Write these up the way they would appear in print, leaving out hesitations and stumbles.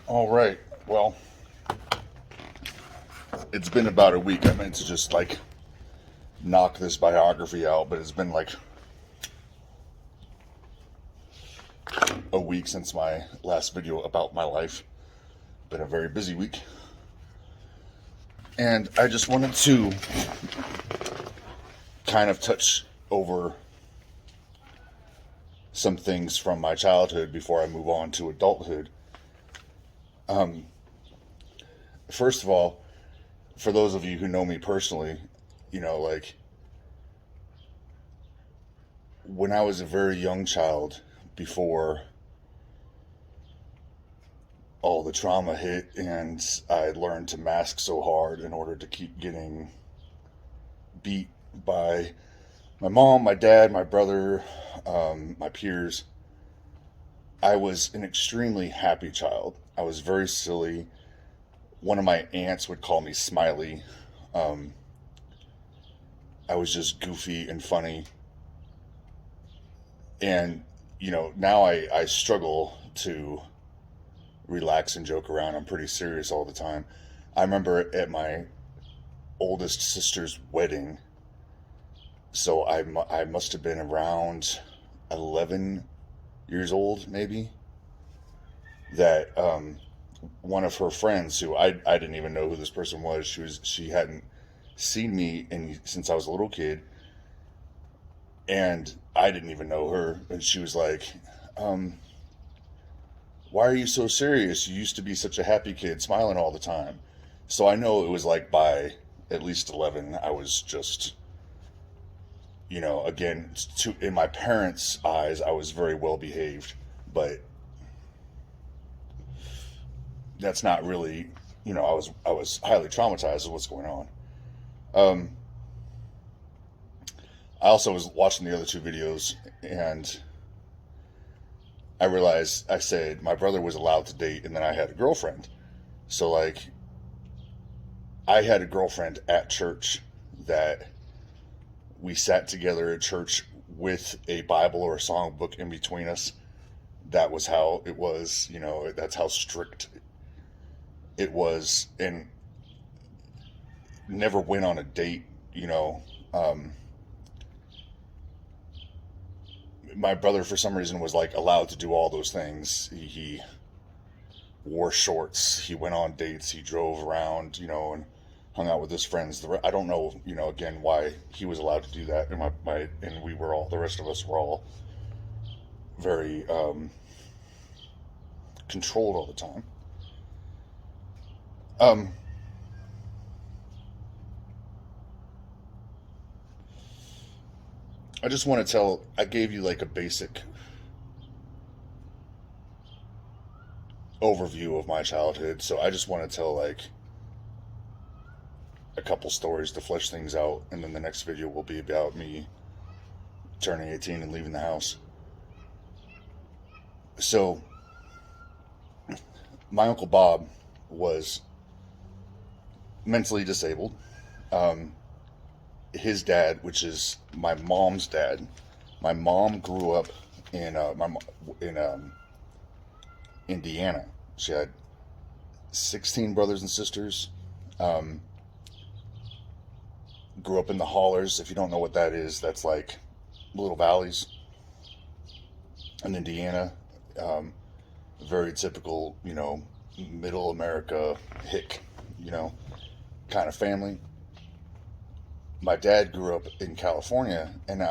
All right. Well, it's been about a week. I meant to just knock this biography out, but it's been like a week since my last video about my life. Been a very busy week. And I just wanted to kind of touch over some things from my childhood before I move on to adulthood. First of all, for those of you who know me personally, when I was a very young child, before all the trauma hit and I learned to mask so hard in order to keep getting beat by my mom, my dad, my brother, my peers, I was an extremely happy child. I was very silly. One of my aunts would call me Smiley. Um, I was just goofy and funny. And, now I struggle to relax and joke around. I'm pretty serious all the time. I remember at my oldest sister's wedding, so I must have been around 11 years old, maybe, that one of her friends, who I didn't even know who this person was, she hadn't seen me since I was a little kid, and I didn't even know her, and she was like, um, why are you so serious? You used to be such a happy kid, smiling all the time. So I know it was like by at least 11, I was just, again, in my parents' eyes, I was very well behaved, but that's not really, I was highly traumatized with what's going on. Um, I also was watching the other two videos, and I realized I said my brother was allowed to date, and then I had a girlfriend. So I had a girlfriend at church that we sat together at church with a Bible or a songbook in between us. That was how it was, that's how strict it was, and never went on a date, you know. Um, my brother, for some reason, was allowed to do all those things. He wore shorts, he went on dates, he drove around, and hung out with his friends. I don't know, again, why he was allowed to do that. And and we were all, the rest of us were all very controlled all the time. Um, I just want to I gave you a basic overview of my childhood. So I just want to tell a couple stories to flesh things out. And then the next video will be about me turning 18 and leaving the house. So my Uncle Bob was mentally disabled. Um, his dad, which is my mom's dad, my mom grew up in Indiana. She had 16 brothers and sisters. Um, Grew up in the hollers. If you don't know what that is, that's like little valleys in Indiana. Um, Very typical, middle America hick, you know, kind of family. My dad grew up in California, and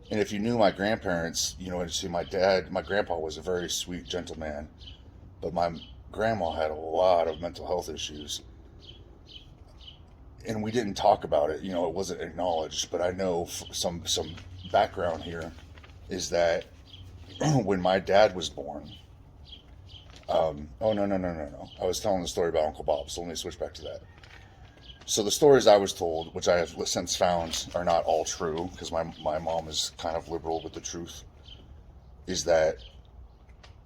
if you knew my grandparents, and see my grandpa was a very sweet, gentle man, but my grandma had a lot of mental health issues, and we didn't talk about it. It wasn't acknowledged. But I know some background here is that when my dad was born, oh, no, I was telling the story about Uncle Bob, so let me switch back to that. So the stories I was told, which I have since found are not all true, because my mom is kind of liberal with the truth, is that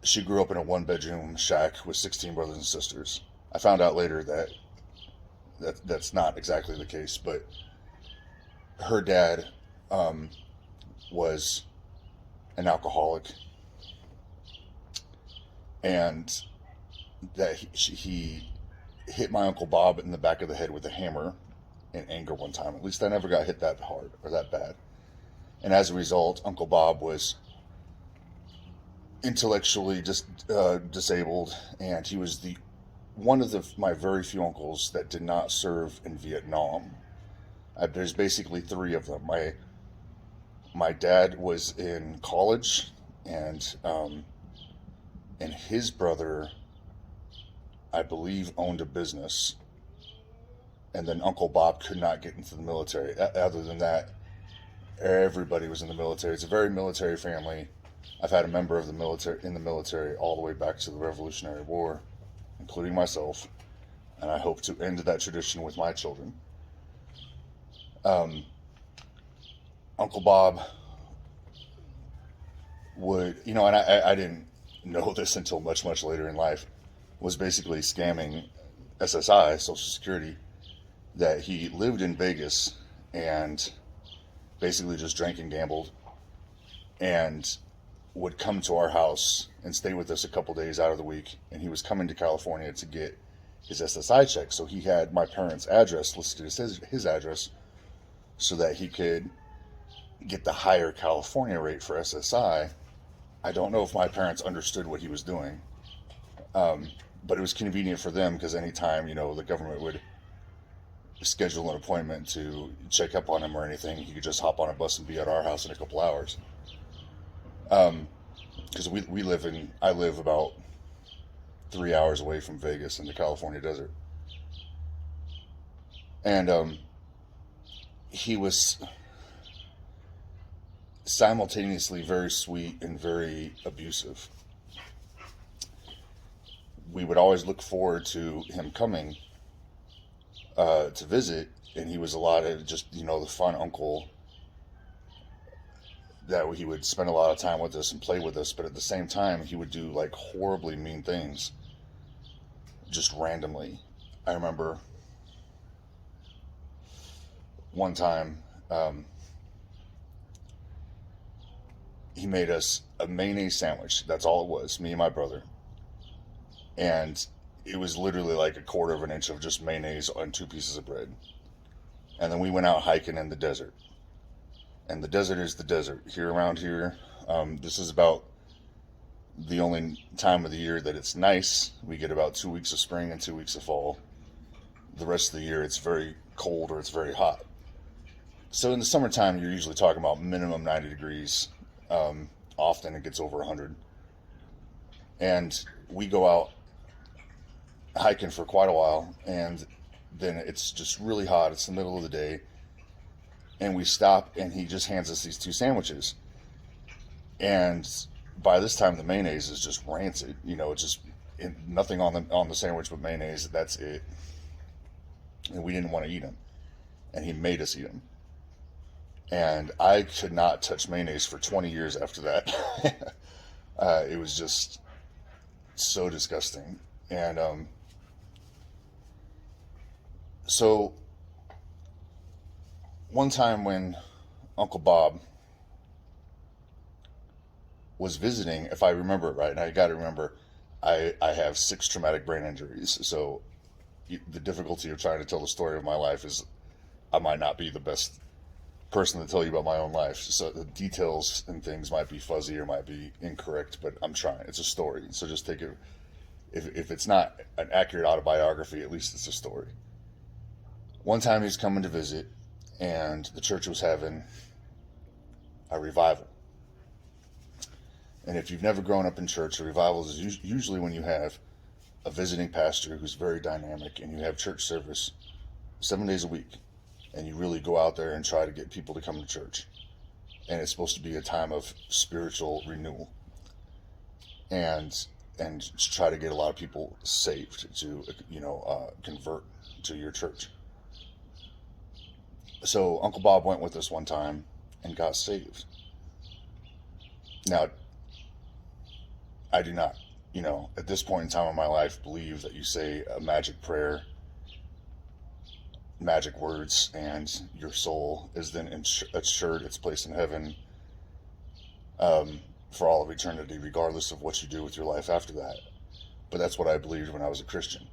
she grew up in a one-bedroom shack with 16 brothers and sisters. I found out later that's not exactly the case, but her dad um, was an alcoholic, and that he hit my Uncle Bob in the back of the head with a hammer in anger one time. At least I never got hit that hard or that bad. And as a result, Uncle Bob was intellectually just disabled, and he was the one of my very few uncles that did not serve in Vietnam. There's basically three of them. My dad was in college, and his brother, I believe, owned a business, and then Uncle Bob could not get into the military. Other than that, everybody was in the military. It's a very military family. I've had a member of the military in the military all the way back to the Revolutionary War, including myself, and I hope to end that tradition with my children. Uncle Bob would, and I didn't know this until much, much later in life, was basically scamming SSI, Social Security, that he lived in Vegas and basically just drank and gambled, and would come to our house and stay with us a couple days out of the week. And he was coming to California to get his SSI check. So he had my parents' address listed as his address so that he could get the higher California rate for SSI. I don't know if my parents understood what he was doing, but it was convenient for them because anytime, the government would schedule an appointment to check up on him or anything, he could just hop on a bus and be at our house in a couple hours. Because I live about 3 hours away from Vegas in the California desert. And he was simultaneously very sweet and very abusive. We would always look forward to him coming to visit, and he was a lot of just, the fun uncle that he would spend a lot of time with us and play with us, but at the same time, he would do like horribly mean things just randomly. I remember one time he made us a mayonnaise sandwich. That's all it was, me and my brother. And it was literally like a quarter of an inch of just mayonnaise on 2 pieces of bread. And then we went out hiking in the desert. And the desert is the desert. Around here, this is about the only time of the year that it's nice. We get about 2 weeks of spring and 2 weeks of fall. The rest of the year, it's very cold or it's very hot. So in the summertime, you're usually talking about minimum 90 degrees. Often it gets over 100. And we go out hiking for quite a while, and then it's just really hot. It's the middle of the day, and we stop, and he just hands us these 2 sandwiches. And by this time, the mayonnaise is just rancid. It's just nothing on the sandwich but mayonnaise. That's it. And we didn't want to eat them, and he made us eat them. And I could not touch mayonnaise for 20 years after that. It was just so disgusting. And so one time when Uncle Bob was visiting, if I remember it right, and I got to remember, I have 6 traumatic brain injuries. So the difficulty of trying to tell the story of my life is I might not be the best person to tell you about my own life. So the details and things might be fuzzy or might be incorrect, but I'm trying. It's a story. So just take it. If it's not an accurate autobiography, at least it's a story. One time he's coming to visit, and the church was having a revival. And if you've never grown up in church, a revival is usually when you have a visiting pastor who's very dynamic, and you have church service 7 days a week, and you really go out there and try to get people to come to church. And it's supposed to be a time of spiritual renewal, and try to get a lot of people saved to convert to your church. So Uncle Bob went with us one time and got saved. Now, I do not, at this point in time in my life, believe that you say a magic prayer, magic words, and your soul is then assured its place in heaven for all of eternity, regardless of what you do with your life after that. but that's what I believed when I was a Christian.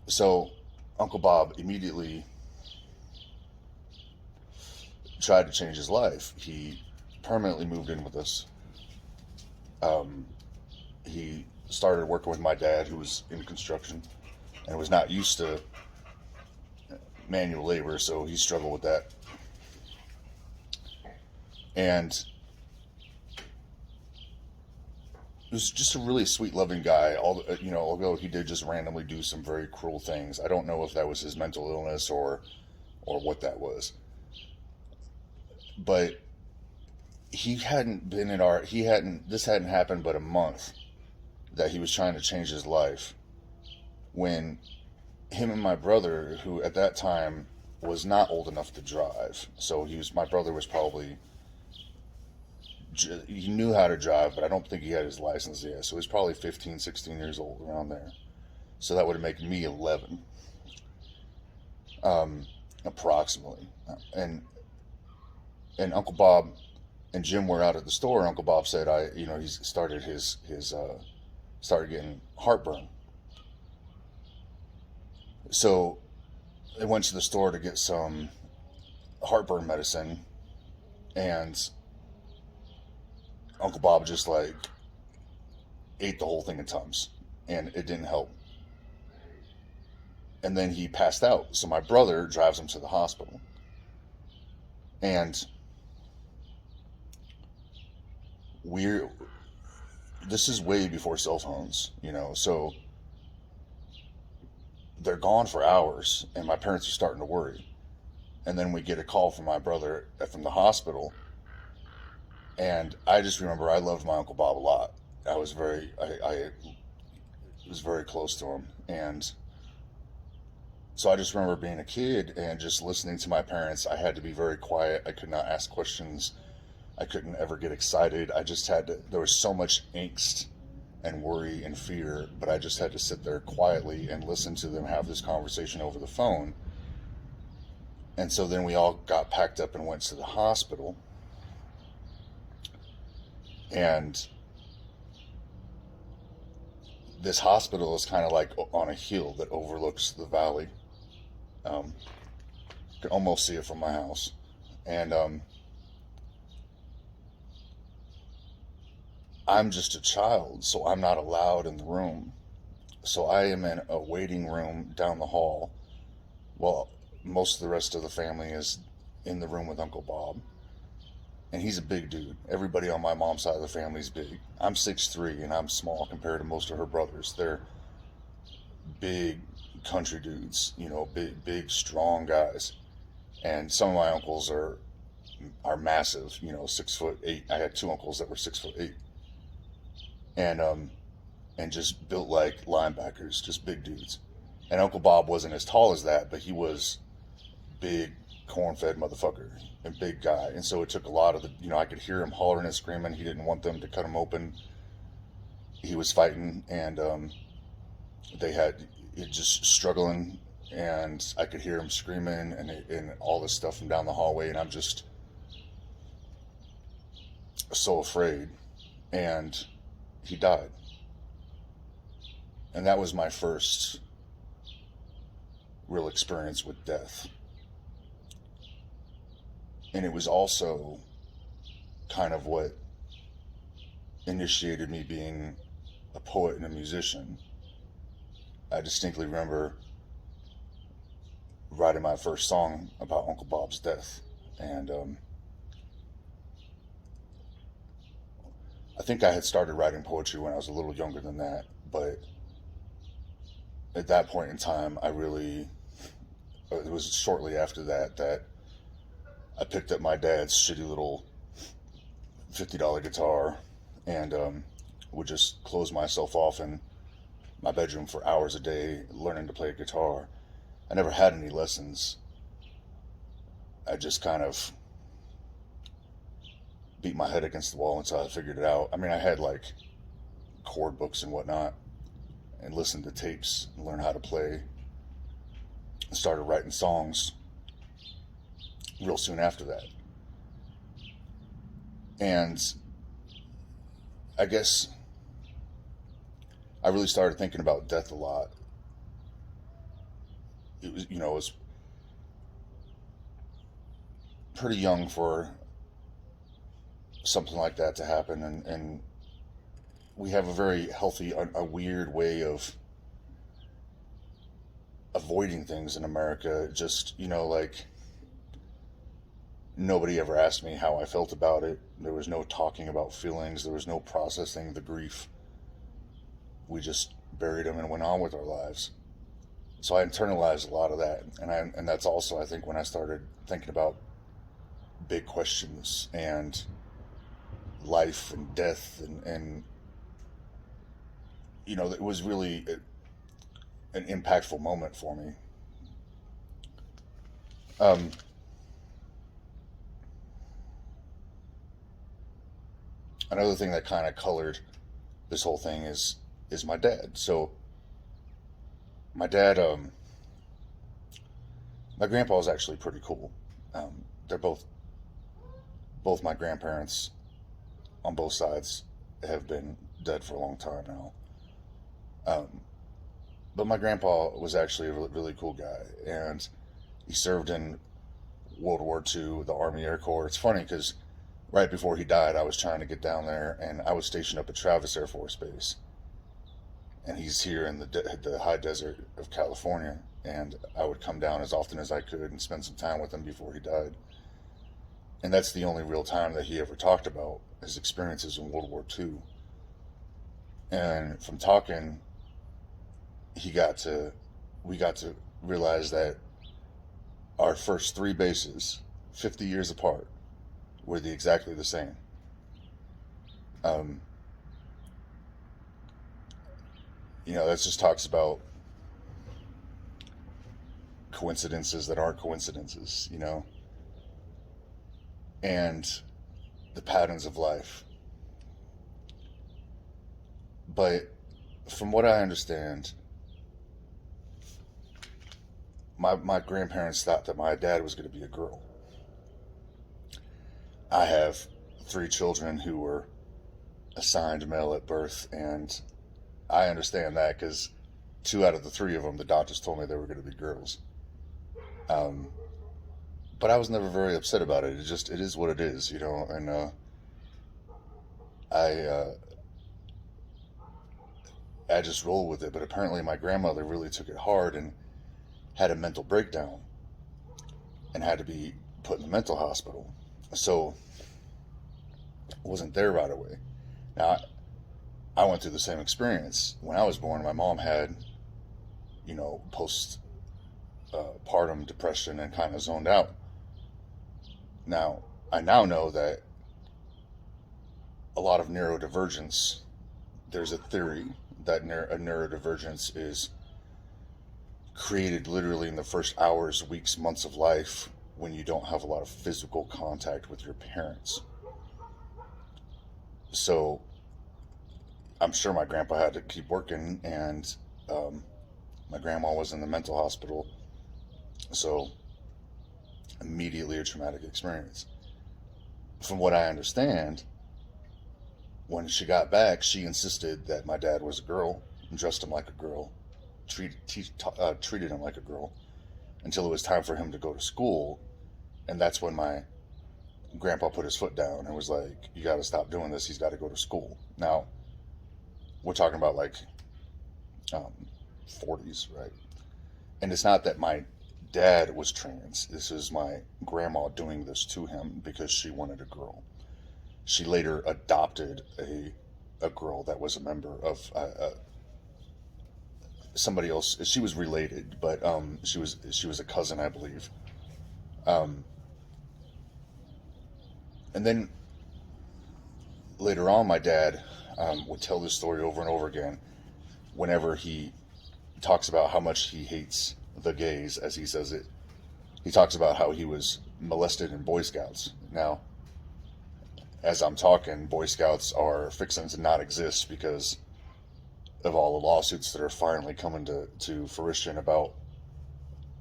So Uncle Bob immediately tried to change his life. He permanently moved in with us. Um, he started working with my dad, who was in construction and was not used to manual labor, so he struggled with that. And he was just a really sweet, loving guy. Although he did just randomly do some very cruel things. I don't know if that was his mental illness or what that was. But he hadn't been in our he hadn't this hadn't happened but a month that he was trying to change his life when him and my brother, who at that time was not old enough to drive, so my brother was probably, he knew how to drive, but I don't think he had his license yet, so he was probably 15, 16 years old, around there. So that would make me 11, approximately. And Uncle Bob and Jim were out at the store, and Uncle Bob said, he's started started getting heartburn. So they went to the store to get some heartburn medicine, and Uncle Bob just like ate the whole thing in Tums, and it didn't help. And then he passed out. So my brother drives him to the hospital. And this is way before cell phones, so they're gone for hours, and my parents are starting to worry. And then we get a call from my brother from the hospital, and I just remember I loved my Uncle Bob a lot. I was very close to him, and so I just remember being a kid and just listening to my parents. I had to be very quiet. I could not ask questions. I couldn't ever get excited. There was so much angst and worry and fear, but I just had to sit there quietly and listen to them have this conversation over the phone. And so then we all got packed up and went to the hospital. And this hospital is kind of like on a hill that overlooks the valley. You can almost see it from my house. And I'm just a child, so I'm not allowed in the room. So I am in a waiting room down the hall while most of the rest of the family is in the room with Uncle Bob. And he's a big dude. Everybody on my mom's side of the family is big. I'm 6'3", and I'm small compared to most of her brothers. They're big country dudes, big, strong guys. And some of my uncles are massive, 6'8". I had two uncles that were 6'8". And just built like linebackers, just big dudes. And Uncle Bob wasn't as tall as that, but he was big, corn-fed motherfucker and big guy. And so it took a lot of I could hear him hollering and screaming. He didn't want them to cut him open. He was fighting, and they had it just struggling, and I could hear him screaming and all this stuff from down the hallway, and I'm just so afraid. And he died. And that was my first real experience with death. And it was also kind of what initiated me being a poet and a musician. I distinctly remember writing my first song about Uncle Bob's death. And I think I had started writing poetry when I was a little younger than that, but at that point in time, it was shortly after that I picked up my dad's shitty little $50 guitar and would just close myself off in my bedroom for hours a day learning to play guitar. I never had any lessons. I just kind of beat my head against the wall until I figured it out. I mean, I had like chord books and whatnot and listened to tapes and learned how to play. I started writing songs real soon after that. And I guess I really started thinking about death a lot. It was pretty young for something like that to happen, and we have a very healthy, a weird way of avoiding things in America. Just, like nobody ever asked me how I felt about it. There was no talking about feelings. There was no processing the grief. We just buried them and went on with our lives. So I internalized a lot of that, and that's also, I think, when I started thinking about big questions and life and death, and it was really an impactful moment for me. Um, Another thing that kind of colored this whole thing is my dad. So my dad, my grandpa is actually pretty cool. They're both my grandparents on both sides have been dead for a long time now. Um, but my grandpa was actually a really, really cool guy, and he served in World War II, the Army Air Corps. It's funny because right before he died, I was trying to get down there, and I was stationed up at Travis Air Force Base, and he's here in the high desert of California, and I would come down as often as I could and spend some time with him before he died. And that's the only real time that he ever talked about his experiences in World War II. And from talking, he got to we got to realize that our first three bases, 50 years apart, were exactly the same. Um, that just talks about coincidences that aren't coincidences, and the patterns of life. But from what I understand, my grandparents thought that my dad was going to be a girl. I have three children who were assigned male at birth, and I understand that because two out of the three of them, the doctors told me they were going to be girls. Um, but I was never very upset about it. It is what it is, And I uh, I just roll with it. But apparently, my grandmother really took it hard and had a mental breakdown and had to be put in the mental hospital. So I wasn't there right away. Now I went through the same experience when I was born. My mom had, post partum depression and kind of zoned out. Now, I now know that a lot of neurodivergence, there's a theory that a neurodivergence is created literally in the first hours, weeks, months of life when you don't have a lot of physical contact with your parents. So I'm sure my grandpa had to keep working, and um, my grandma was in the mental hospital. So immediately a traumatic experience. From what I understand, when she got back, she insisted that my dad was a girl and dressed him like a girl, treated him like a girl until it was time for him to go to school. And that's when my grandpa put his foot down and was like, "You got to stop doing this. He's got to go to school." Now, we're talking about like um, 40s, right? And it's not that my dad was trans. This is my grandma doing this to him because she wanted a girl. She later adopted a girl that was a member of somebody else. She was related, but she was a cousin, I believe. Um, and then later on, my dad would tell this story over and over again whenever he talks about how much he hates the gays, as he says it. He talks about how he was molested in Boy Scouts. Now, as I'm talking, Boy Scouts are fixing to not exist because of all the lawsuits that are finally coming to fruition about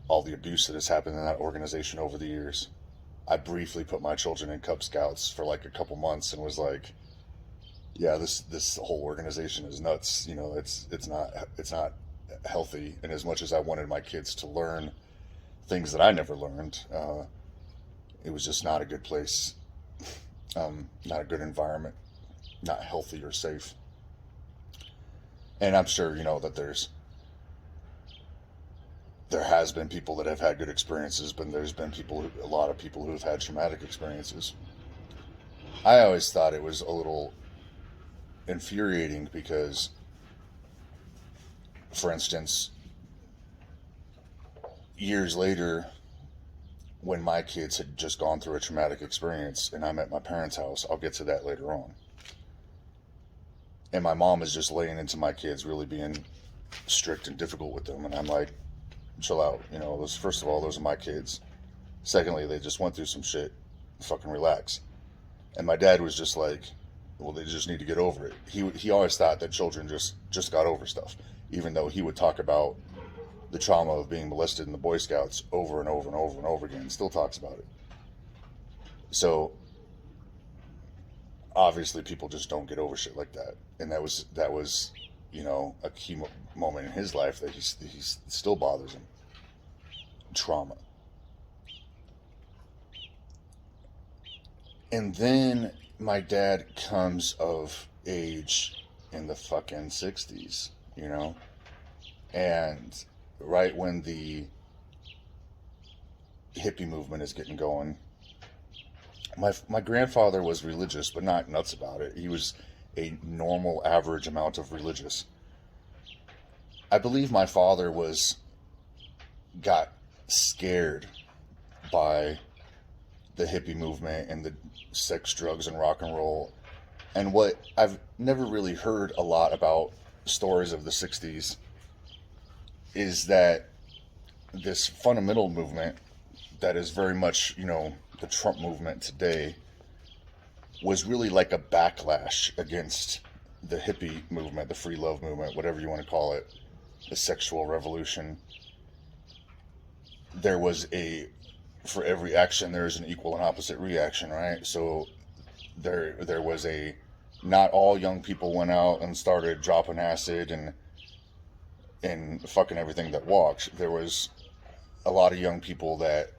all the abuse that has happened in that organization over the years. I briefly put my children in Cub Scouts for like a couple months and was like, yeah, this whole organization is nuts. You know, it's not healthy. And as much as I wanted my kids to learn things that I never learned, it was just not a good place, not a good environment, not healthy or safe. And I'm sure that there has been people that have had good experiences, but there's been a lot of people who have had traumatic experiences. I always thought it was a little infuriating because, for instance, years later, when my kids had just gone through a traumatic experience and I'm at my parents' house, I'll get to that later on. And my mom is just laying into my kids, really being strict and difficult with them. And I'm like, chill out. First of all, those are my kids. Secondly, they just went through some shit. Fucking relax. And my dad was just like, well, they just need to get over it. He always thought that children just got over stuff, even though he would talk about the trauma of being molested in the Boy Scouts over and over and over and over again. Still talks about it. So obviously, people just don't get over shit like that, and that was a key moment in his life that he still bothers him. Trauma. And then my dad comes of age in the fucking 60s, and right when the hippie movement is getting going. My grandfather was religious, but not nuts about it. He was a normal, average amount of religious. I believe my father got scared by the hippie movement and the sex, drugs, and rock and roll. And what I've never really heard a lot about stories of the 60s is that this fundamental movement that is very much, the Trump movement today was really like a backlash against the hippie movement, the free love movement, whatever you want to call it, the sexual revolution. There was for every action, there is an equal and opposite reaction, right? So there was not all young people went out and started dropping acid and fucking everything that walked. There was a lot of young people that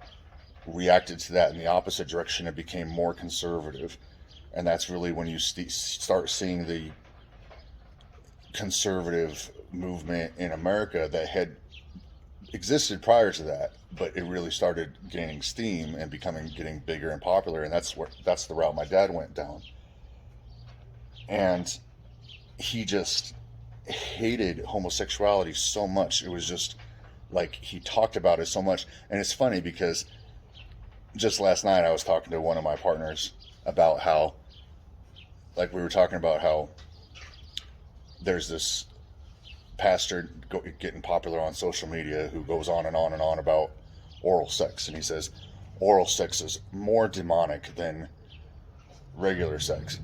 reacted to that in the opposite direction and became more conservative. And that's really when you start seeing the conservative movement in America that had existed prior to that, but it really started gaining steam and getting bigger and popular. And that's the route my dad went down. And he just hated homosexuality so much. It was just like he talked about it so much. And it's funny because just last night I was talking to one of my partners about how, like, we were talking about how there's this pastor getting popular on social media who goes on and on and on about oral sex. And he says oral sex is more demonic than regular sex.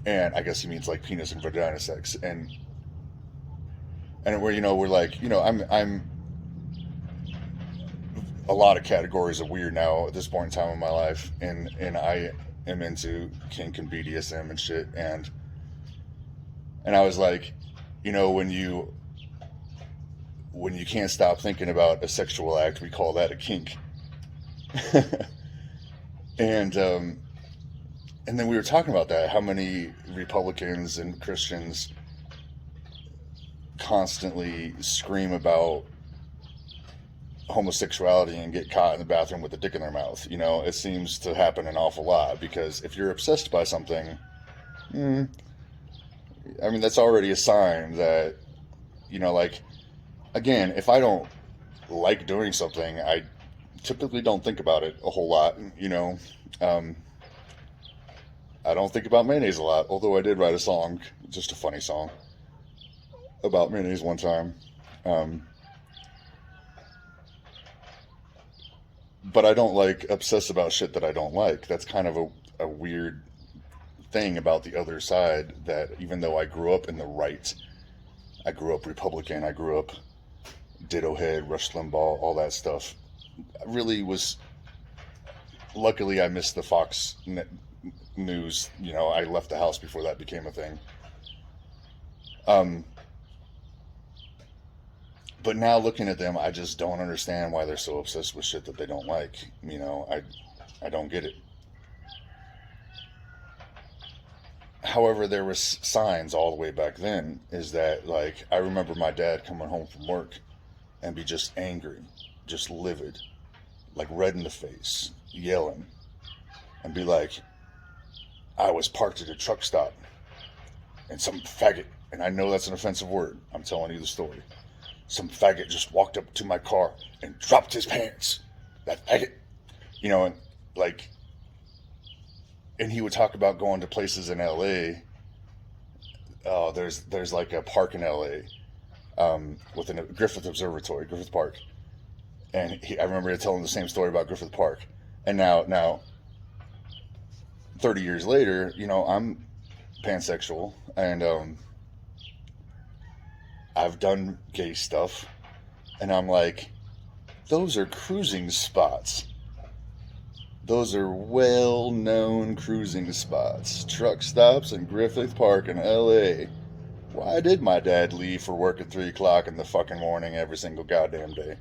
And I guess he means like penis and vagina sex. And we're like, I'm a lot of categories of weird now at this point in time in my life, and I am into kink and BDSM and shit, and I was like, when you can't stop thinking about a sexual act, we call that a kink. And then we were talking about that, how many Republicans and Christians constantly scream about homosexuality and get caught in the bathroom with a dick in their mouth. It seems to happen an awful lot, because if you're obsessed by something, that's already a sign that, like, again, if I don't like doing something, I typically don't think about it a whole lot. I don't think about mayonnaise a lot, although I did write a song, just a funny song, about mayonnaise one time. But I don't obsess about shit that I don't like. That's kind of a weird thing about the other side, that even though I grew up in the right, I grew up Republican, I grew up ditto head, Rush Limbaugh, all that stuff. I really was, luckily I missed the Fox news. I left the house before that became a thing. Um, but now looking at them, I just don't understand why they're so obsessed with shit that they don't like. I don't get it. However, there was signs all the way back then. Is that like I remember my dad coming home from work and be just angry, just livid, like red in the face, yelling, and be like, I was parked at a truck stop and some faggot, and I know that's an offensive word, I'm telling you the story. Some faggot just walked up to my car and dropped his pants. That faggot. And like, and he would talk about going to places in LA. There's like a park in LA, with a Griffith Observatory, Griffith Park. And I remember telling the same story about Griffith Park. And now 30 years later, I'm pansexual, and I've done gay stuff, and I'm like, those are cruising spots. Those are well-known cruising spots. Truck stops in Griffith Park in LA. Why did my dad leave for work at 3 o'clock in the fucking morning every single goddamn day?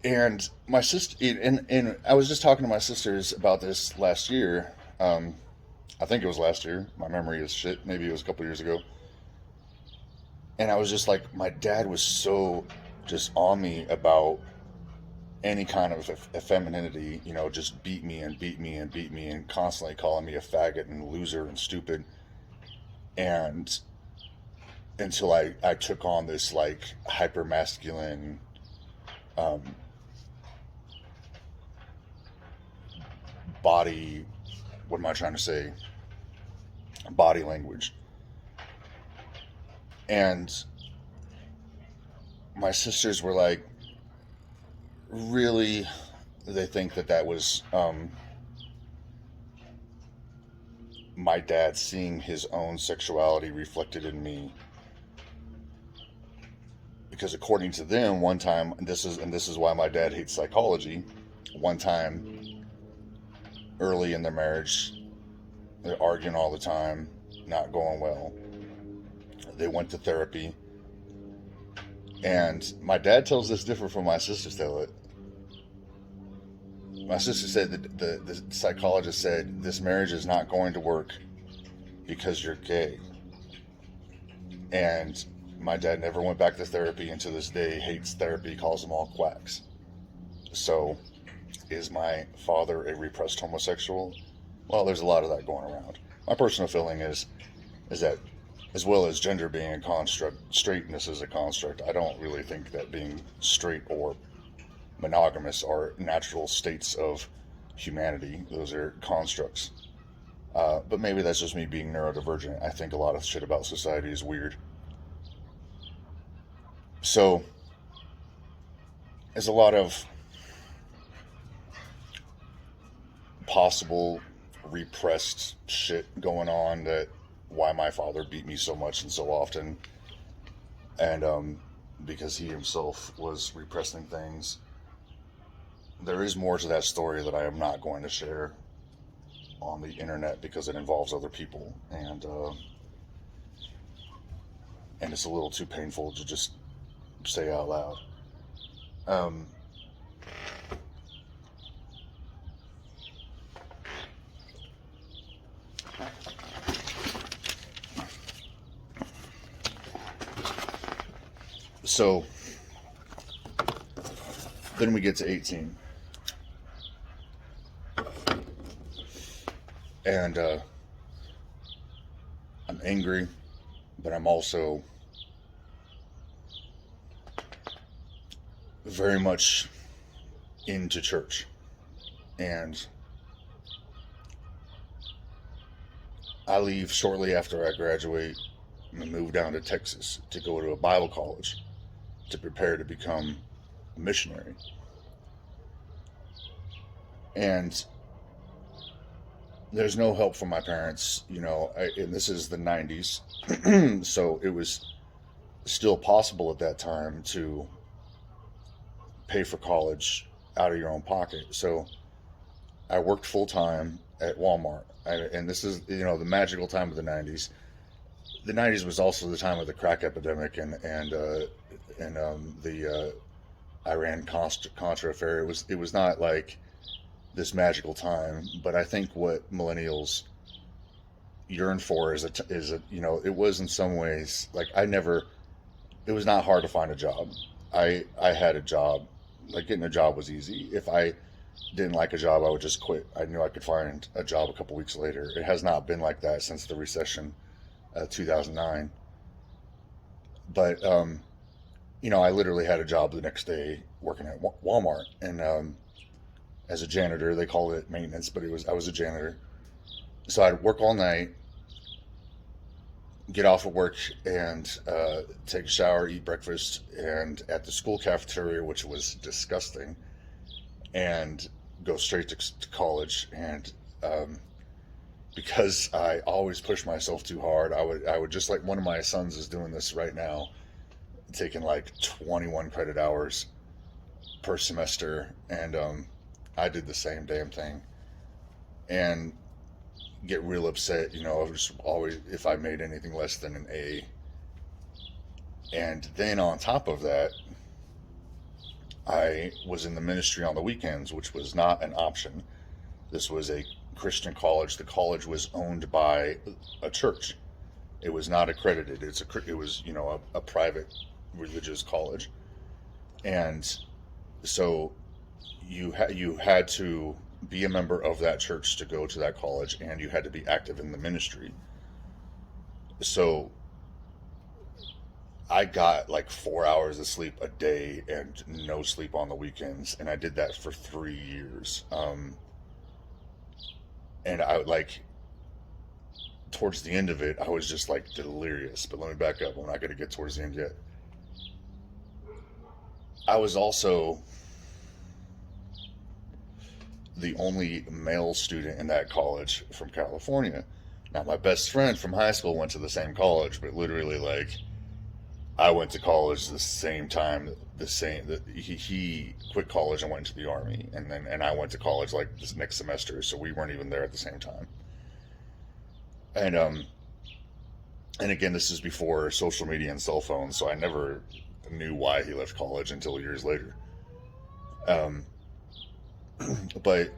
And my sister, and I was just talking to my sisters about this last year. I think it was last year. My memory is shit. Maybe it was a couple years ago. And I was just like, my dad was so just on me about any kind of effeminacy, just beat me and beat me and beat me and constantly calling me a faggot and loser and stupid. And until I took on this like hyper masculine, body, what am I trying to say? Body language. And my sisters were like, really, they think that was my dad seeing his own sexuality reflected in me. Because according to them, one time, and this is why my dad hates psychology, one time early in their marriage, they're arguing all the time, not going well. They went to therapy. And my dad tells this different from my sisters tell it. My sister said that the psychologist said, this marriage is not going to work because you're gay. And my dad never went back to therapy, and to this day hates therapy, calls them all quacks. So, is my father a repressed homosexual? Well, there's a lot of that going around. My personal feeling is that, as well as gender being a construct, straightness is a construct. I don't really think that being straight or monogamous are natural states of humanity. Those are constructs. But maybe that's just me being neurodivergent. I think a lot of shit about society is weird. So, there's a lot of possible repressed shit going on, that why my father beat me so much and so often, and because he himself was repressing things. There is more to that story that I am not going to share on the internet because it involves other people, and it's a little too painful to just say out loud. So then we get to 18, and I'm angry, but I'm also very much into church. And I leave shortly after I graduate and move down to Texas to go to a Bible college to prepare to become a missionary. And there's no help from my parents, and this is the 90s, so it was still possible at that time to pay for college out of your own pocket. So I worked full time at Walmart, and this is, the magical time of the '90s. The '90s was also the time of the crack epidemic and the Iran Contra affair. It was not like this magical time, but I think what millennials yearn for is a it was in some ways like it was not hard to find a job. I had a job. Like, getting a job was easy. If I didn't like a job, I would just quit. I knew I could find a job a couple weeks later. It has not been like that since the recession, 2009. But I literally had a job the next day working at Walmart, and as a janitor. They called it maintenance, but I was a janitor. So I'd work all night, get off of work, and take a shower, eat breakfast, and at the school cafeteria, which was disgusting, and go straight to college. And because I always push myself too hard, I would just, like, one of my sons is doing this right now, taking like 21 credit hours per semester, and I did the same damn thing, and get real upset, just always if I made anything less than an A. And then on top of that, I was in the ministry on the weekends, which was not an option. This was a Christian college. The college was owned by a church. It was not accredited. It was a private religious college, and so you had to be a member of that church to go to that college, and you had to be active in the ministry. So I got like 4 hours of sleep a day and no sleep on the weekends, and I did that for 3 years. And I like towards the end of it, I was just like delirious. But let me back up. I'm not going to get towards the end yet. I was also the only male student in that college from California. Now, my best friend from high school went to the same college, but literally, like, I went to college the same time. He quit college and went into the army, and I went to college like this next semester, so we weren't even there at the same time. And again, this is before social media and cell phones, so I never knew why he left college until years later. Um, but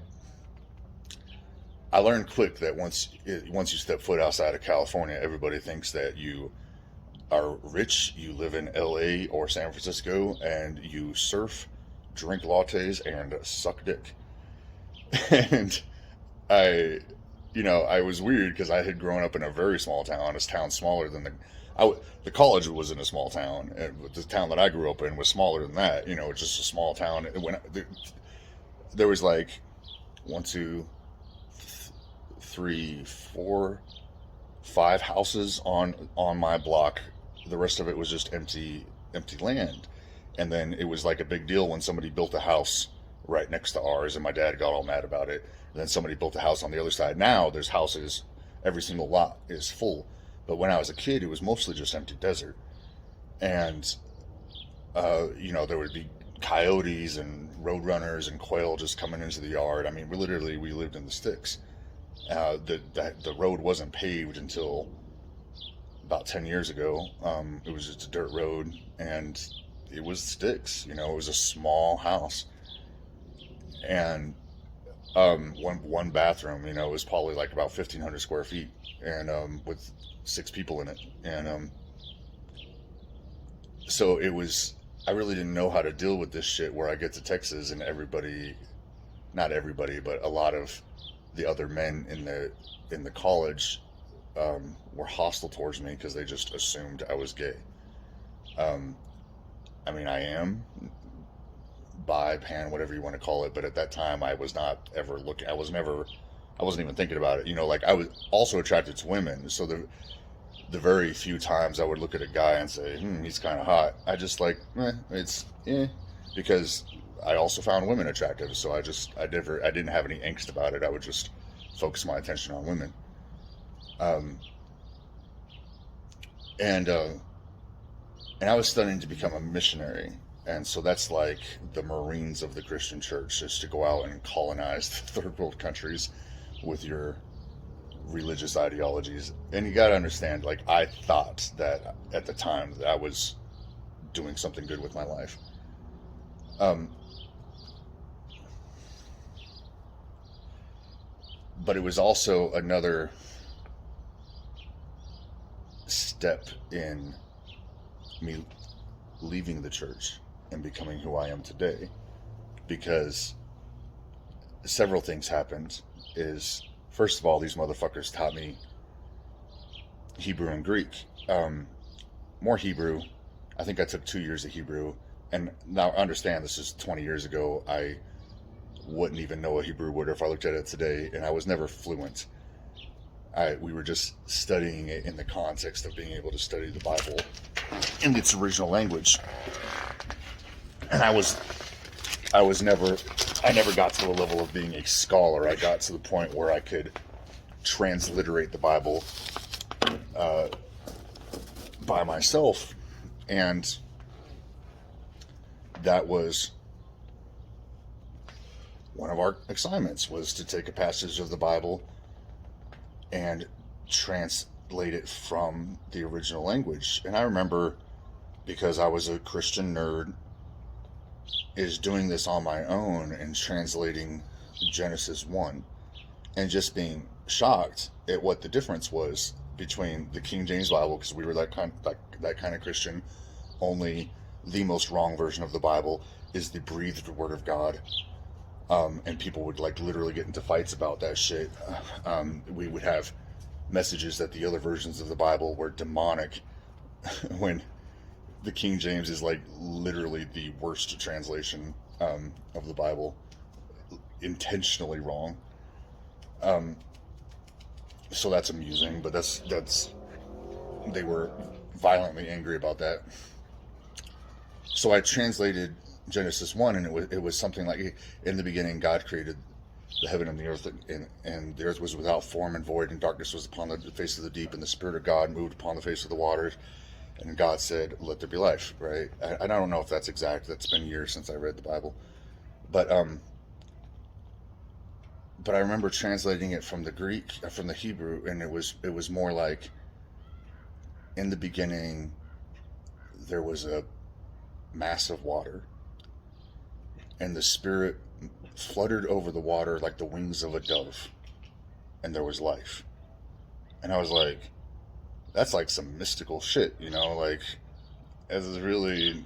I learned quick that once you step foot outside of California, everybody thinks that you are rich, you live in LA or San Francisco, and you surf, drink lattes, and suck dick. And I, I was weird because I had grown up in a very small town, a town smaller than the college was in a small town, but the town that I grew up in was smaller than that. It's just a small town. There was like 1, 2, 3, 4, 5 houses on my block. The rest of it was just empty land. And then it was like a big deal when somebody built a house right next to ours, and my dad got all mad about it. And then somebody built a house on the other side. Now there's houses, every single lot is full. But when I was a kid, it was mostly just empty desert. And there would be coyotes and roadrunners and quail just coming into the yard. I mean, we lived in the sticks. The road wasn't paved until about 10 years ago. It was just a dirt road, and it was sticks. It was a small house, and one bathroom. It was probably like about 1,500 square feet, and with 6 people in it. And so it was. I really didn't know how to deal with this shit. Where I get to Texas, and not everybody, but a lot of the other men in the college were hostile towards me because they just assumed I was gay. I mean, I am bi, pan, whatever you want to call it, but at that time I was not ever looking. I wasn't even thinking about it. Like, I was also attracted to women, so the very few times I would look at a guy and say, he's kind of hot, I just like, because I also found women attractive, so I didn't have any angst about it. I would just focus my attention on women. And I was studying to become a missionary And so that's like the Marines of the Christian church, is to go out and colonize the third world countries with your religious ideologies. And you got to understand, like, I thought that at the time that I was doing something good with my life. But it was also another step in me leaving the church and becoming who I am today, because several things happened. Is, first of all, these motherfuckers taught me Hebrew and Greek. More Hebrew. I think I took 2 years of Hebrew, and now understand this is 20 years ago. I wouldn't even know a Hebrew word if I looked at it today, and I was never fluent. We were just studying it in the context of being able to study the Bible in its original language. And I never got to the level of being a scholar. I got to the point where I could transliterate the Bible by myself, and that was one of our assignments, was to take a passage of the Bible and translate it from the original language. And I remember, because I was a Christian nerd, is doing this on my own and translating Genesis 1 and just being shocked at what the difference was between the King James Bible, because we were that kind of Christian. Only the most wrong version of the Bible is the breathed word of God. And people would like literally get into fights about that shit. We would have messages that the other versions of the Bible were demonic, when the King James is like literally the worst translation of the Bible, intentionally wrong. So that's amusing, but that's they were violently angry about that. So I translated Genesis 1, and it was something like, in the beginning God created the heaven and the earth, and the earth was without form and void, and darkness was upon the face of the deep, and the Spirit of God moved upon the face of the waters, and God said, let there be life, right? I don't know if that's exact. That's been years since I read the Bible. But I remember translating it from the Greek, from the Hebrew, and it was more like, in the beginning there was a mass of water, and the Spirit fluttered over the water like the wings of a dove, and there was life. And I was like, that's like some mystical shit, like, this is really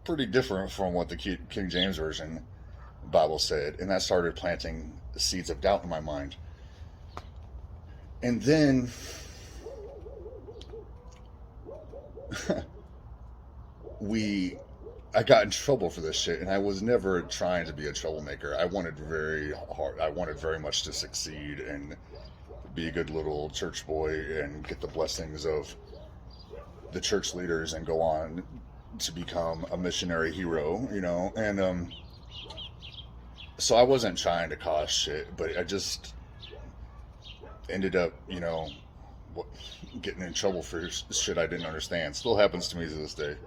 pretty different from what the King James Version Bible said. And that started planting the seeds of doubt in my mind. And then I got in trouble for this shit, and I was never trying to be a troublemaker. I wanted very much to succeed and be a good little church boy and get the blessings of the church leaders and go on to become a missionary hero, and so I wasn't trying to cause shit, but I just ended up, getting in trouble for shit I didn't understand. Still happens to me to this day.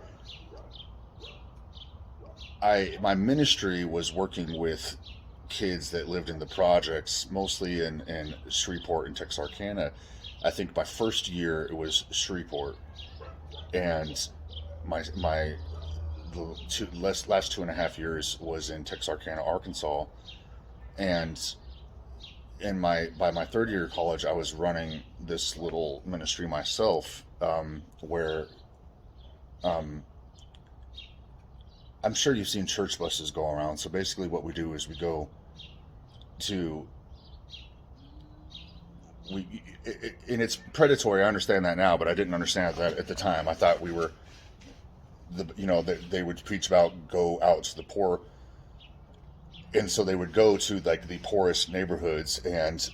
My ministry was working with kids that lived in the projects, mostly in Shreveport and Texarkana. I think my first year it was Shreveport, and the last 2.5 years was in Texarkana, Arkansas. And by my third year of college, I was running this little ministry myself, where I'm sure you've seen church buses go around. So basically what we do is we go to, and it's predatory, I understand that now, but I didn't understand that at the time. I thought we were, they would preach about go out to the poor, and so they would go to like the poorest neighborhoods. And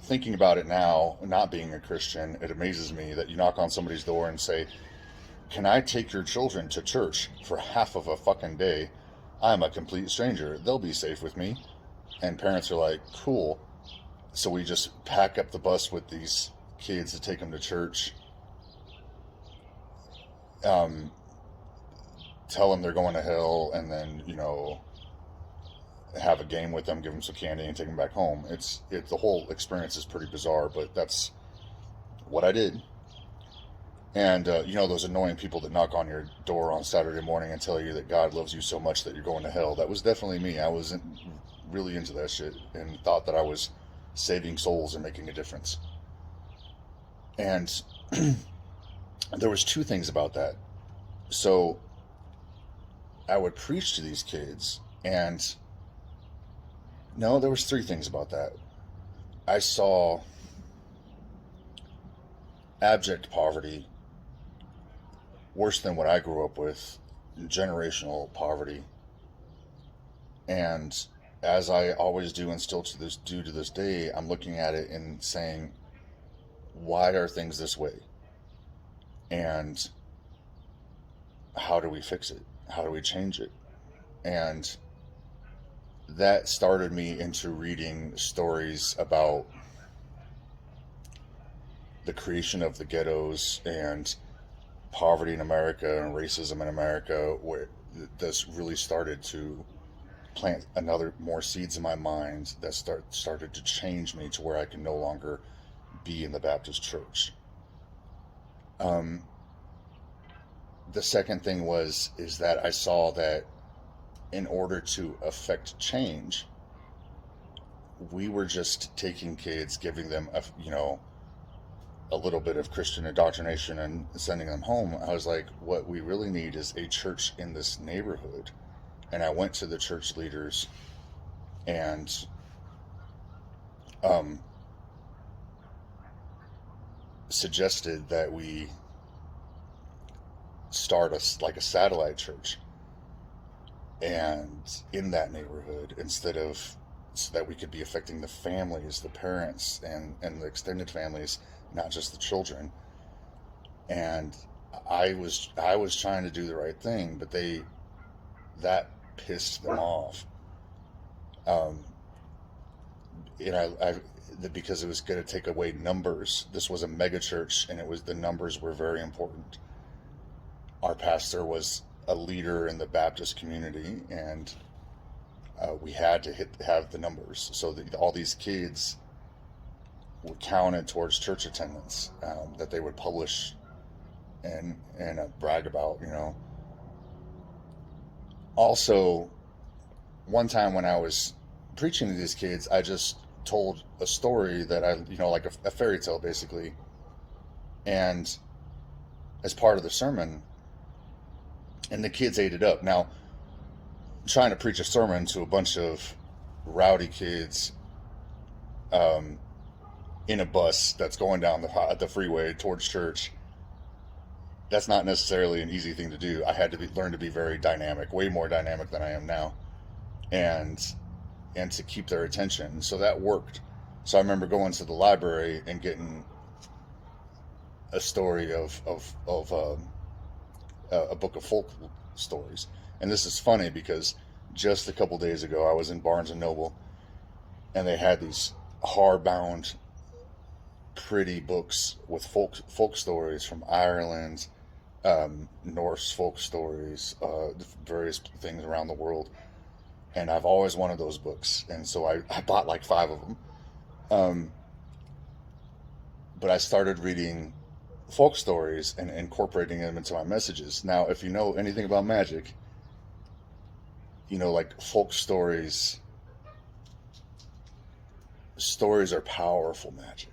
thinking about it now, not being a Christian, it amazes me that you knock on somebody's door and say, can I take your children to church for half of a fucking day? I'm a complete stranger. They'll be safe with me. And parents are like, cool. So we just pack up the bus with these kids to take them to church. tell them they're going to hell, and then have a game with them, give them some candy, and take them back home. It's the whole experience is pretty bizarre, but that's what I did. And those annoying people that knock on your door on Saturday morning and tell you that God loves you so much that you're going to hell. That was definitely me. I was really into that shit and thought that I was saving souls and making a difference. And there was two things about that. So I would preach to these kids, and no, there was three things about that. I saw abject poverty, worse than what I grew up with, generational poverty. And as I always do and still do to this day, I'm looking at it and saying, why are things this way? And how do we fix it? How do we change it? And that started me into reading stories about the creation of the ghettos and poverty in America and racism in America, where this really started to plant more seeds in my mind that started to change me to where I can no longer be in the Baptist church. The second thing is that I saw that in order to affect change, we were just taking kids, giving them a little bit of Christian indoctrination and sending them home. I was like, what we really need is a church in this neighborhood. And I went to the church leaders and suggested that we start a satellite church and in that neighborhood, so that we could be affecting the families, the parents, and the extended families, not just the children. And I was trying to do the right thing, but that pissed them off. Because it was going to take away numbers. This was a mega church, and the numbers were very important. Our pastor was a leader in the Baptist community, and we had to have the numbers so that all these kids were counted towards church attendance, that they would publish and brag about. Also, one time when I was preaching to these kids, I just told a story that like a fairy tale basically, and as part of the sermon, and the kids ate it up. Now, trying to preach a sermon to a bunch of rowdy kids in a bus that's going down the freeway towards church, that's not necessarily an easy thing to do. I had to learn to be very dynamic, way more dynamic than I am now, and to keep their attention. So that worked. So I remember going to the library and getting a story of a book of folk stories. And this is funny because just a couple days ago I was in Barnes and Noble, and they had these hardbound pretty books with folk stories from Ireland, Norse folk stories, various things around the world. And I've always wanted those books, and so I bought like 5 of them. But I started reading folk stories and incorporating them into my messages. Now, if you know anything about magic, like folk stories are powerful magic.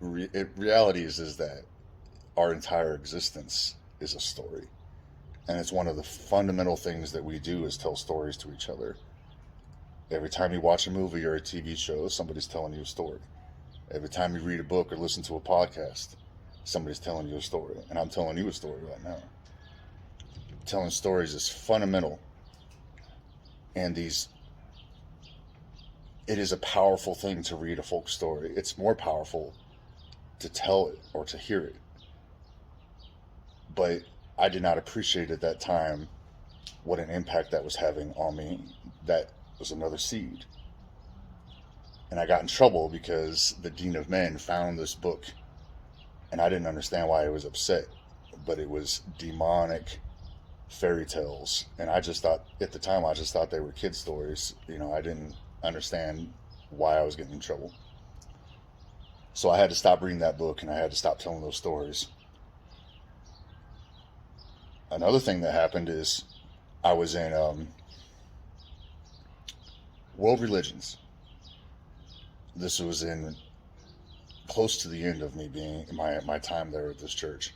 Reality is that our entire existence is a story. And it's one of the fundamental things that we do is tell stories to each other. Every time you watch a movie or a TV show, somebody's telling you a story. Every time you read a book or listen to a podcast, somebody's telling you a story. And I'm telling you a story right now. Telling stories is fundamental. And it is a powerful thing to read a folk story. It's more powerful to tell it or to hear it. But I did not appreciate at that time what an impact that was having on me. That was another seed. And I got in trouble because the Dean of Men found this book, and I didn't understand why he was upset. but it was demonic fairy tales. And I just thought, at the time, I just thought they were kid stories. You know, I didn't understand why I was getting in trouble. So I had to stop reading that book and I had to stop telling those stories. Another thing that happened is I was in world religions. This was in close to the end of me being my time there at this church.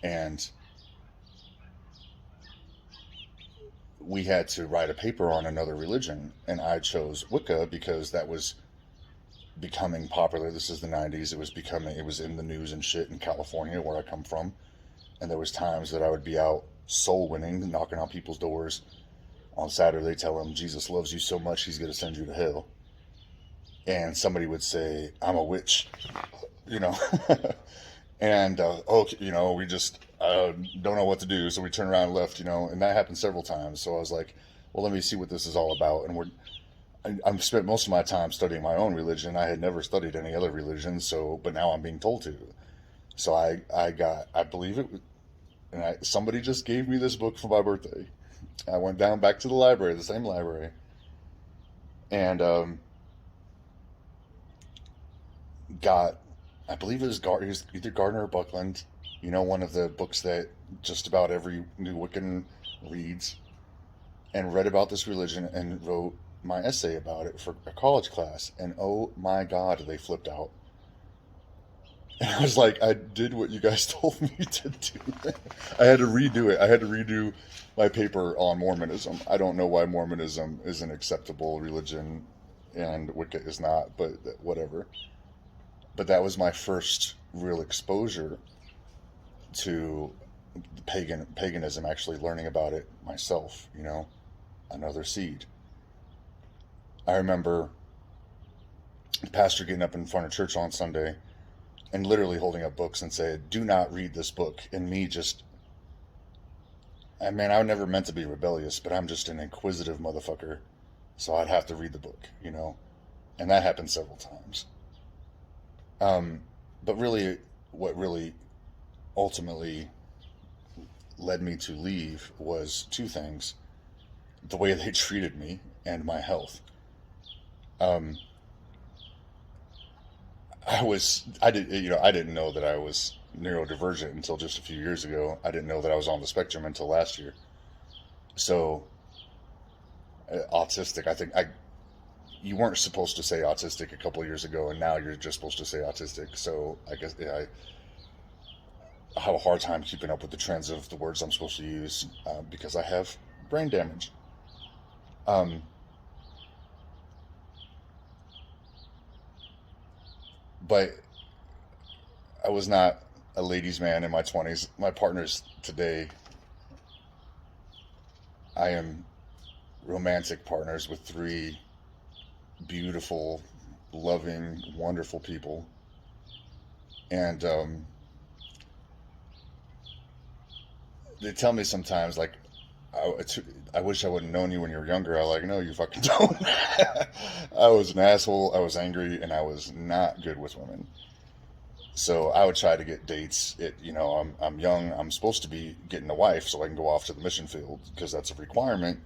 And we had to write a paper on another religion, and I chose Wicca because that was becoming popular. This is the 90s. It was in the news and shit in California, where I come from. And there was times that I would be out soul winning, knocking on people's doors on Saturday, telling them Jesus loves you so much he's going to send you to hell. And somebody would say, I'm a witch, you know. And, we just don't know what to do. So we turned around and left, and that happened several times. So I was like, well, let me see what this is all about. And I've spent most of my time studying my own religion. I had never studied any other religion. But now I'm being told to. So I believe it, and somebody just gave me this book for my birthday. I went down back to the library, the same library. And, got, I believe it was either Gardner or Buckland, one of the books that just about every new Wiccan reads, and read about this religion and wrote my essay about it for a college class. And oh my God, they flipped out. And I was like, I did what you guys told me to do. I had to redo it. I had to redo my paper on Mormonism. I don't know why Mormonism is an acceptable religion and Wicca is not, but whatever. But that was my first real exposure to paganism, actually learning about it myself, another seed. I remember the pastor getting up in front of church on Sunday and literally holding up books and saying, do not read this book. And me just, I never meant to be rebellious, but I'm just an inquisitive motherfucker. So I'd have to read the book, and that happened several times. But really, what really ultimately led me to leave was two things: the way they treated me and my health. I didn't know that I was neurodivergent until just a few years ago. I didn't know that I was on the spectrum until last year. So, autistic, I think you weren't supposed to say autistic a couple of years ago, and now you're just supposed to say autistic. So I guess I have a hard time keeping up with the trends of the words I'm supposed to use because I have brain damage. But I was not a ladies' man in my 20s. My partners today, I am romantic partners with three beautiful, loving, wonderful people. And they tell me sometimes, like, I wish I would have known you when you were younger. I'm like, no, you fucking don't. I was an asshole, I was angry, and I was not good with women. So I would try to get dates. I'm young. I'm supposed to be getting a wife so I can go off to the mission field because that's a requirement.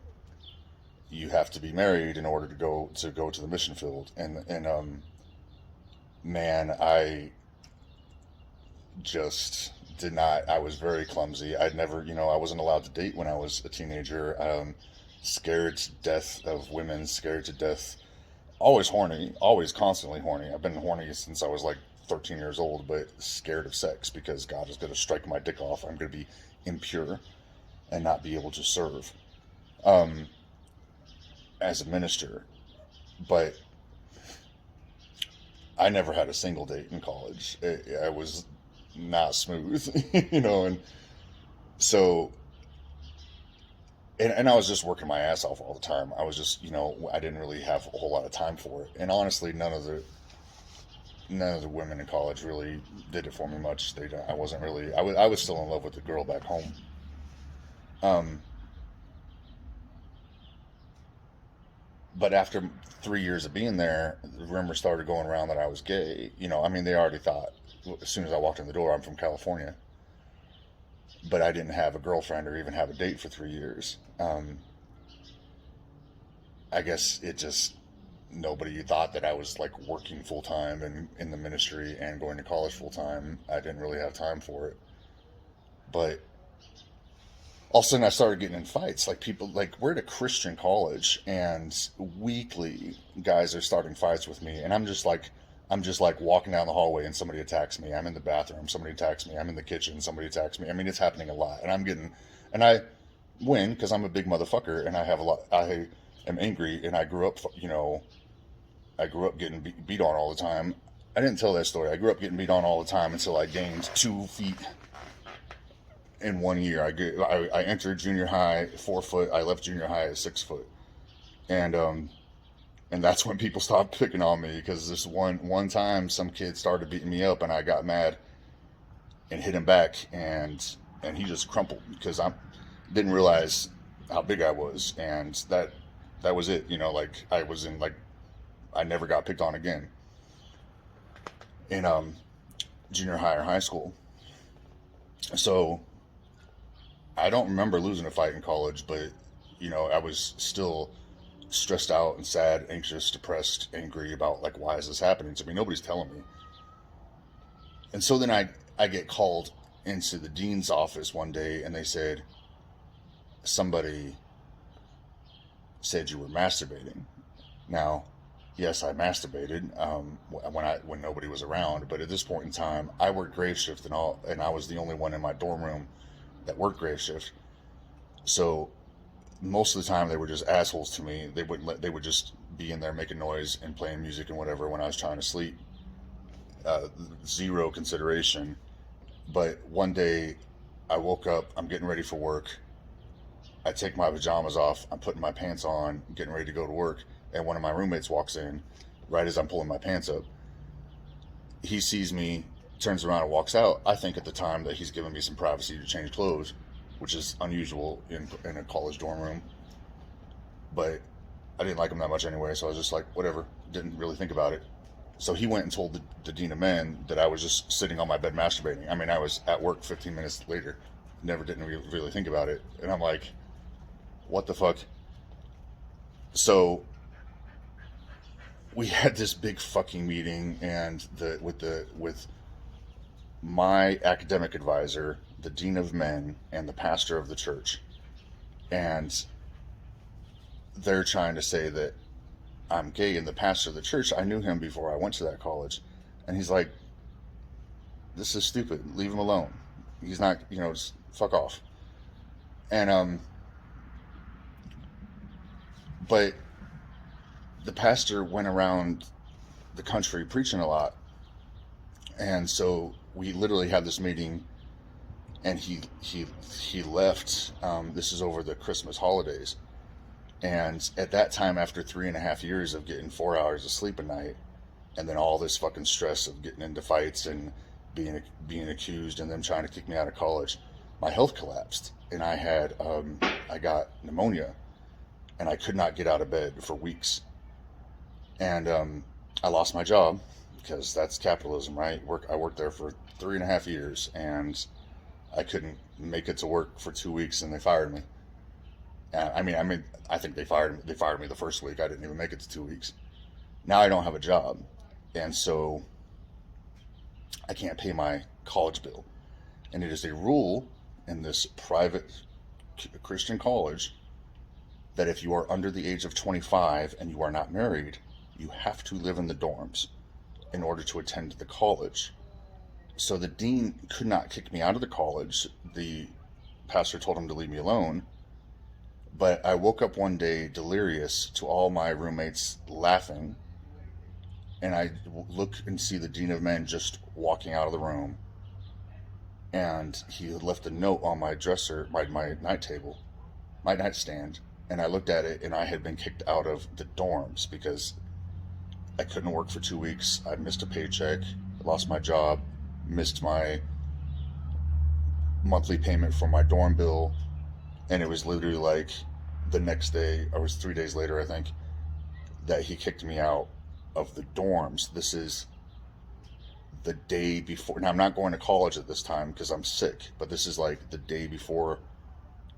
You have to be married in order to go to the mission field. And man, I just did not. I was very clumsy. I'd never, I wasn't allowed to date when I was a teenager. Scared to death of women. Scared to death. Always horny. Always constantly horny. I've been horny since I was like 13 years old, but scared of sex because God is going to strike my dick off. I'm going to be impure and not be able to serve as a minister. But I never had a single date in college. I was not smooth, and so, and I was just working my ass off all the time. I was just, I didn't really have a whole lot of time for it. And honestly, none of the women in college really did it for me much. I wasn't really, I was still in love with the girl back home. But after 3 years of being there, the rumor started going around that I was gay. They already thought, as soon as I walked in the door, I'm from California. but I didn't have a girlfriend or even have a date for 3 years. I guess it just, nobody thought that I was like working full time and in the ministry and going to college full time. I didn't really have time for it. But all of a sudden I started getting in fights. Like people, like we're at a Christian college and weekly guys are starting fights with me. And I'm just like walking down the hallway and somebody attacks me. I'm in the bathroom, somebody attacks me. I'm in the kitchen, somebody attacks me. I mean, it's happening a lot. And I win because I'm a big motherfucker and I am angry and I grew up, I grew up getting beat on all the time. I didn't tell that story. I grew up getting beat on all the time until I gained 2 feet in 1 year. I entered junior high 4 foot. I left junior high at 6 foot, and that's when people stopped picking on me because this one time some kid started beating me up and I got mad and hit him back and he just crumpled because I didn't realize how big I was, and that was it. Like I was in like I never got picked on again in junior high or high school. So I don't remember losing a fight in college, but I was still stressed out and sad, anxious, depressed, angry about like, why is this happening to me? Nobody's telling me. And so then I get called into the dean's office one day and they said, somebody said you were masturbating. Now, yes, I masturbated when nobody was around, but at this point in time, I worked grave shift and I was the only one in my dorm room that worked grave shift. So most of the time they were just assholes to me. They would just be in there making noise and playing music and whatever when I was trying to sleep. Zero consideration. But one day I woke up, I'm getting ready for work. I take my pajamas off, I'm putting my pants on, getting ready to go to work, and one of my roommates walks in right as I'm pulling my pants up. He sees me, turns around and walks out. I think at the time that he's giving me some privacy to change clothes, which is unusual in a college dorm room. But I didn't like him that much anyway, so I was just like, whatever, didn't really think about it. So he went and told the dean of men that I was just sitting on my bed masturbating. I mean, I was at work 15 minutes later, didn't really think about it. And I'm like, what the fuck? So we had this big fucking meeting, and with my academic advisor, the dean of men, and the pastor of the church, and they're trying to say that I'm gay. And the pastor of the church, I knew him before I went to that college, and he's like, "This is stupid. Leave him alone. He's not, just fuck off." And but the pastor went around the country preaching a lot, and so we literally had this meeting, and he left. This is over the Christmas holidays, and at that time, after 3.5 years of getting 4 hours of sleep a night, and then all this fucking stress of getting into fights and being accused and them trying to kick me out of college, my health collapsed, and I got pneumonia, and I could not get out of bed for weeks. And I lost my job because that's capitalism, right? I worked there for 3.5 years, and I couldn't make it to work for 2 weeks, and they fired me. I think they fired me the first week. I didn't even make it to 2 weeks. Now I don't have a job, and so I can't pay my college bill. And it is a rule in this private Christian college that if you are under the age of 25 and you are not married, you have to live in the dorms in order to attend the college. So the dean could not kick me out of the college. The pastor told him to leave me alone. But I woke up one day delirious to all my roommates laughing, and I look and see the dean of men just walking out of the room, and he had left a note on my dresser, my night table, my nightstand, and I looked at it, and I had been kicked out of the dorms because I couldn't work for 2 weeks. I missed a paycheck, lost my job, missed my monthly payment for my dorm bill, and it was literally like the next day, or it was 3 days later, I think, that he kicked me out of the dorms. the day before. Now I'm not going to college at this time because I'm sick, but this is like the day before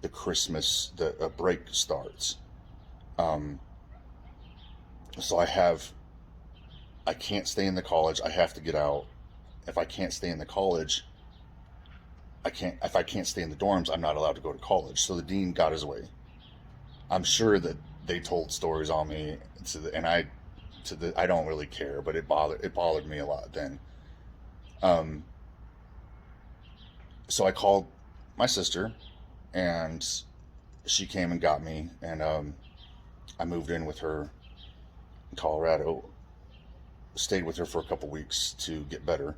the Christmas the break starts. Um, so I can't stay in the college. I have to get out. If I can't stay in the college, I can't. If I can't stay in the dorms, I'm not allowed to go to college. So the dean got his way. I'm sure that they told stories on me and I don't really care, but it bothered me a lot then. Um, so I called my sister, and she came and got me, and I moved in with her in Colorado. Stayed with her for a couple weeks to get better,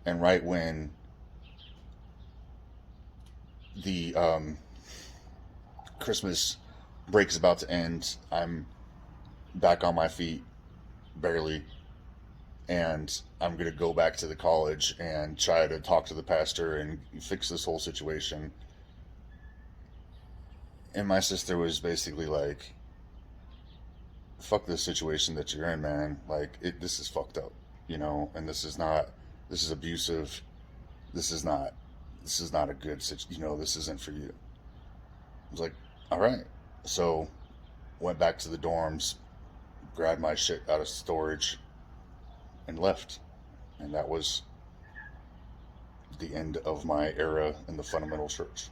and right when the Christmas break is about to end, I'm back on my feet, barely, and I'm gonna go back to the college and try to talk to the pastor and fix this whole situation. And my sister was basically like, "Fuck this situation that you're in, man. Like, this is fucked up, and this is not, this is abusive. This is not, this is not a good situation. This isn't for you." I was like, "All right." So went back to the dorms, grabbed my shit out of storage, and left. And that was the end of my era in the fundamental church.